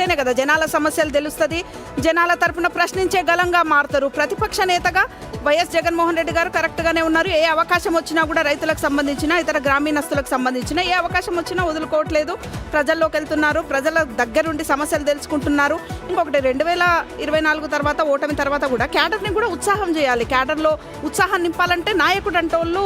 ఉంటేనే కదా జనాల సమస్యలు తెలుస్తుంది, జనాల తరఫున ప్రశ్నించే గలంగా మారుతారు. ప్రతిపక్ష నేతగా వైఎస్ జగన్మోహన్ రెడ్డి గారు కరెక్ట్గానే ఉన్నారు. ఏ అవకాశం వచ్చినా కూడా రైతులకు సంబంధించిన, ఇతర గ్రామీణస్తులకు సంబంధించిన ఏ అవకాశం వచ్చినా వదులుకోవట్లేదు. ప్రజల్లోకి వెళ్తున్నారు, ప్రజల దగ్గరుండి సమస్యలు తెలుసుకుంటున్నారు. ఇంకొకటి 2024 తర్వాత, ఓటమి తర్వాత కూడా క్యాడర్ని కూడా ఉత్సాహం చేయాలి. క్యాడర్లో ఉత్సాహం నింపాలంటే నాయకుడు అంటే వాళ్ళు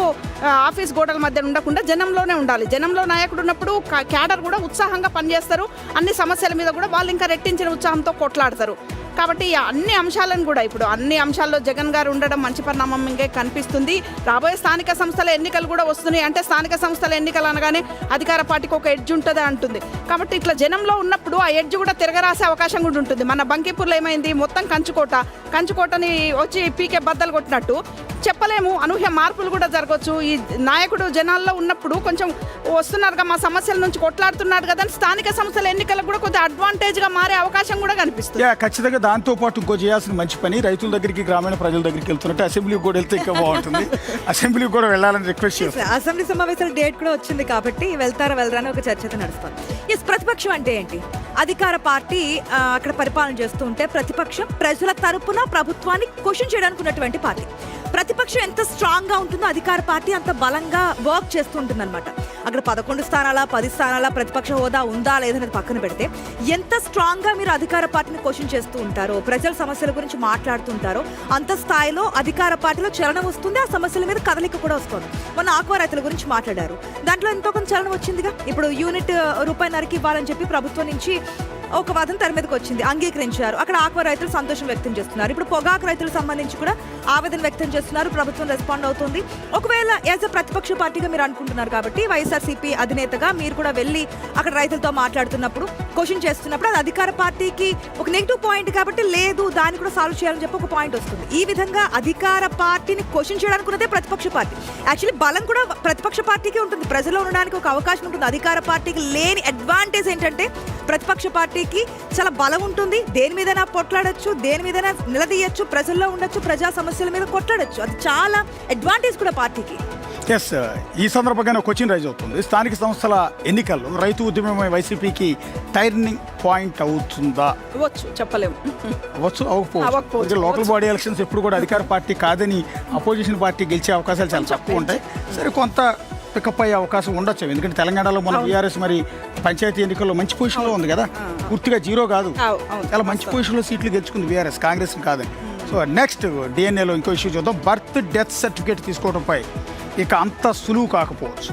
ఆఫీస్ గోడల మధ్య ఉండకుండా జనంలోనే ఉండాలి. జనంలో నాయకుడు ఉన్నప్పుడు క్యాడర్ కూడా ఉత్సాహంగా పనిచేస్తారు. అన్ని సమస్యల మీద కూడా వాళ్ళు ఇంకా రెట్టించిన ఉత్సాహంతో కొట్లాడతారు. కాబట్టి అన్ని అంశాలను కూడా ఇప్పుడు అన్ని అంశాల్లో జగన్ గారు ఉండడం మంచి పరిణామంగా కనిపిస్తుంది. రాబోయే స్థానిక సంస్థల ఎన్నికలు కూడా వస్తున్నాయి. అంటే స్థానిక సంస్థల ఎన్నికలు అనగానే అధికార పార్టీకి ఒక ఎడ్జ్ ఉంటుంది అంటుంది. కాబట్టి ఇట్లా జనంలో ఉన్నప్పుడు ఆ ఎడ్జ్ కూడా తిరగరాసే అవకాశం కూడా ఉంటుంది. మన బంకీపూర్లో ఏమైంది, మొత్తం కంచుకోటని వచ్చి పీకే బద్దలు కొట్టినట్టు చెప్పలేము. అనూహ్య మార్పులు కూడా జరగవచ్చు. ఈ నాయకుడు జనాల్లో ఉన్నప్పుడు కొంచెం వస్తున్నారుగా, మా సమస్యల నుంచి కొట్లాడుతున్నాడు కదా అని స్థానిక సంస్థల ఎన్నికలకు కూడా కొంచెం అడ్వాంటేజ్గా మారే అవకాశం కూడా కనిపిస్తుంది. ఖచ్చితంగా దాంతోపాటు ఇంకో చేయాల్సిన మంచి పని, రైతుల దగ్గరికి గ్రామీణ ప్రజల దగ్గరికి వెళ్తున్నట్టు అసెంబ్లీకి కూడా వెళ్తే ఇంకా బాగుంటుంది. అసెంబ్లీకి కూడా వెళ్ళాలని రిక్వెస్ట్ చేస్తాను. అసెంబ్లీ సమావేశాల డేట్ కూడా వచ్చింది కాబట్టి వెళ్తారా వెళ్ళరా అని ఒక చర్చ నడుస్తుంది. ప్రతిపక్షం అంటే ఏంటి? అధికార పార్టీ అక్కడ పరిపాలన చేస్తూ ఉంటే ప్రతిపక్షం ప్రజల తరపున ప్రభుత్వాన్ని క్వశ్చన్ చేయడానికి ఉన్నటువంటి పార్టీ. ప్రతిపక్షం ఎంత స్ట్రాంగ్ గా ఉంటుందో అధికార పార్టీ అంత బలంగా వర్క్ చేస్తూ ఉంటుంది అనమాట. అక్కడ 11 స్థానాల 10 స్థానాల ప్రతిపక్ష హోదా ఉందా లేదనేది పక్కన పెడితే ఎంత స్ట్రాంగ్ గా మీరు అధికార పార్టీని క్వశ్చన్ చేస్తూ ఉంటారో, ప్రజల సమస్యల గురించి మాట్లాడుతుంటారో అంత స్థాయిలో అధికార పార్టీలో చలనం వస్తుంది. ఆ సమస్యల మీద కదలిక కూడా వస్తుంది. మొన్న ఆక్వా రైతుల గురించి మాట్లాడారు, దాంట్లో ఎంతో కొంత చలనం వచ్చిందిగా. ఇప్పుడు యూనిట్ ₹1.5 ఇవ్వాలని చెప్పి ప్రభుత్వం నుంచి ఒక వాదన తెర మీదకి వచ్చింది, అంగీకరించారు. అక్కడ ఆక్వా రైతులు సంతోషం వ్యక్తం చేస్తున్నారు. ఇప్పుడు పొగాకు రైతులకు సంబంధించి కూడా ఆవేదన వ్యక్తం చేస్తున్నారు. ప్రభుత్వం రెస్పాండ్ అవుతుంది. ఒకవేళ యాజ్ ఎ ప్రతిపక్ష పార్టీగా మీరు అనుకుంటున్నారు కాబట్టి వైఎస్ఆర్సీపీ అధినేతగా మీరు కూడా వెళ్ళి అక్కడ రైతులతో మాట్లాడుతున్నప్పుడు, క్వశ్చన్ చేస్తున్నప్పుడు అది అధికార పార్టీకి ఒక నెగిటివ్ పాయింట్ కాబట్టి లేదు దాన్ని కూడా సాల్వ్ చేయాలని చెప్పి ఒక పాయింట్ వస్తుంది. ఈ విధంగా అధికార పార్టీని క్వశ్చన్ చేయడానికి ఉన్నదే ప్రతిపక్ష పార్టీ. యాక్చువల్లీ బలం కూడా ప్రతిపక్ష పార్టీకి ఉంటుంది, ప్రజల్లో ఉండడానికి ఒక అవకాశం ఉంటుంది. అధికార పార్టీకి లేని అడ్వాంటేజ్ ఏంటంటే ప్రతిపక్ష పార్టీకి చాలా బలం ఉంటుంది. దేని మీదైనా పొట్లాడొచ్చు, దేని మీదైనా నిలదీయచ్చు, ప్రజల్లో ఉండొచ్చు, ప్రజా సమస్యల మీద కొట్లాడొచ్చు. అది చాలా అడ్వాంటేజ్ కూడా పార్టీకి. ఈ సందర్భంగా క్వశ్చన్ రైజ్ అవుతుంది. స్థానిక సంస్థల ఎన్నికల్లో రైతు ఉద్యమం వైసీపీకి టర్నింగ్ పాయింట్ అవుతుందా? చెప్పలేము. అవ్వకపోవచ్చు. లోకల్ బాడీ ఎలక్షన్స్ ఎప్పుడు కూడా అధికార పార్టీ కాదని అపోజిషన్ పార్టీ గెలిచే అవకాశాలు చాలా తక్కువ ఉంటాయి. సరే, కొంత పికప్ అయ్యే అవకాశం ఉండొచ్చు. ఎందుకంటే తెలంగాణలో మన బీఆర్ఎస్ మరి పంచాయతీ ఎన్నికల్లో మంచి పొజిషన్లో ఉంది కదా, పూర్తిగా జీరో కాదు, చాలా మంచి పొజిషన్లో సీట్లు గెలుచుకుంది బీఆర్ఎస్, కాంగ్రెస్ కాదని. సో నెక్స్ట్ డిఎన్ఏలో ఇంకో ఇష్యూ చూద్దాం. బర్త్ డెత్ సర్టిఫికేట్ తీసుకోవడంపై ఇక అంత సులువు కాకపోవచ్చు.